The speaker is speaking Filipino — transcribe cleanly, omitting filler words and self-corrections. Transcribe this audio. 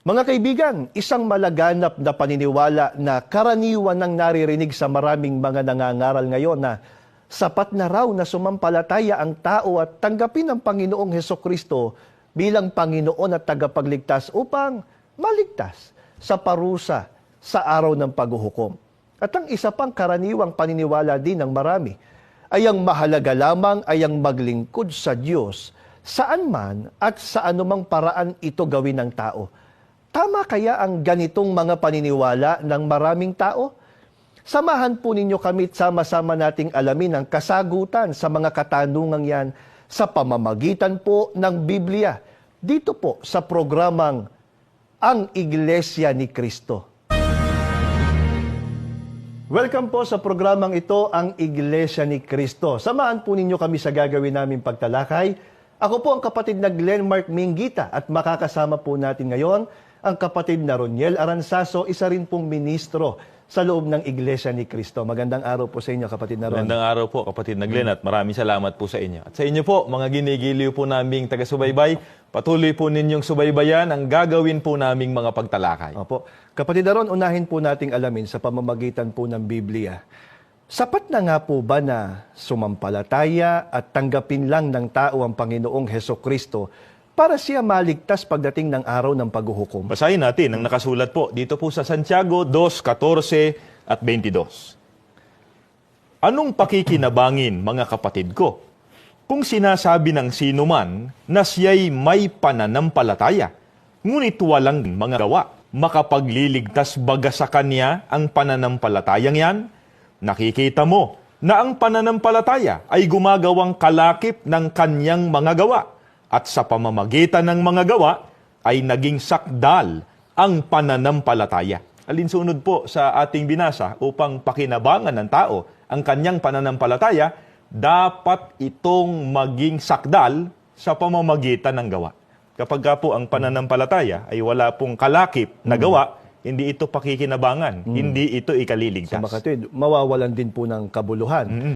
Mga kaibigan, isang malaganap na paniniwala na karaniwan ng naririnig sa maraming mga nangangaral ngayon na sapat na raw na sumampalataya ang tao at tanggapin ang Panginoong Hesukristo bilang Panginoon at tagapagligtas upang maligtas sa parusa sa araw ng paghuhukom. At ang isa pang karaniwang paniniwala din ng marami ay ang mahalaga lamang ay ang maglingkod sa Diyos saan man at sa anumang paraan ito gawin ng tao. Tama kaya ang ganitong mga paniniwala ng maraming tao? Samahan po ninyo kami at sama-sama nating alamin ang kasagutan sa mga katanungang yan sa pamamagitan po ng Biblia. Dito po sa programang Ang Iglesia ni Cristo. Welcome po sa programang ito, Ang Iglesia ni Cristo. Samahan po ninyo kami sa gagawin naming pagtalakay. Ako po ang kapatid na Glenmark Minggita at makakasama po natin ngayon ang kapatid na Roniel Aranzazo, isa rin pong ministro sa loob ng Iglesia ni Cristo. Magandang araw po sa inyo, kapatid na Ron. Magandang araw po, kapatid na Glenn, at maraming salamat po sa inyo. At sa inyo po, mga ginigiliw po naming taga-subaybay, patuloy po ninyong subaybayan ang gagawin po naming mga pagtalakay. Opo. Kapatid na Ron, unahin po nating alamin sa pamamagitan po ng Biblia. Sapat na nga po ba na sumampalataya at tanggapin lang ng tao ang Panginoong Hesukristo para siya maligtas pagdating ng araw ng paghuhukom? Basahin natin ang nakasulat po dito po sa Santiago 2:14 at 22. Anong pakikinabangin, mga kapatid ko, kung sinasabi ng sino man na siya'y may pananampalataya, ngunit walang mga gawa, makapagliligtas baga sa kanya ang pananampalatayang yan? Nakikita mo na ang pananampalataya ay gumagawang kalakip ng kanyang mga gawa, at sa pamamagitan ng mga gawa ay naging sakdal ang pananampalataya. Alinsunod po sa ating binasa, upang pakinabangan ng tao ang kanyang pananampalataya, dapat itong maging sakdal sa pamamagitan ng gawa. Kapag po ang pananampalataya ay wala pong kalakip na gawa, hindi ito pakikinabangan, hindi ito ikaliligtas. Sa makatwid, mawawalan din po ng kabuluhan.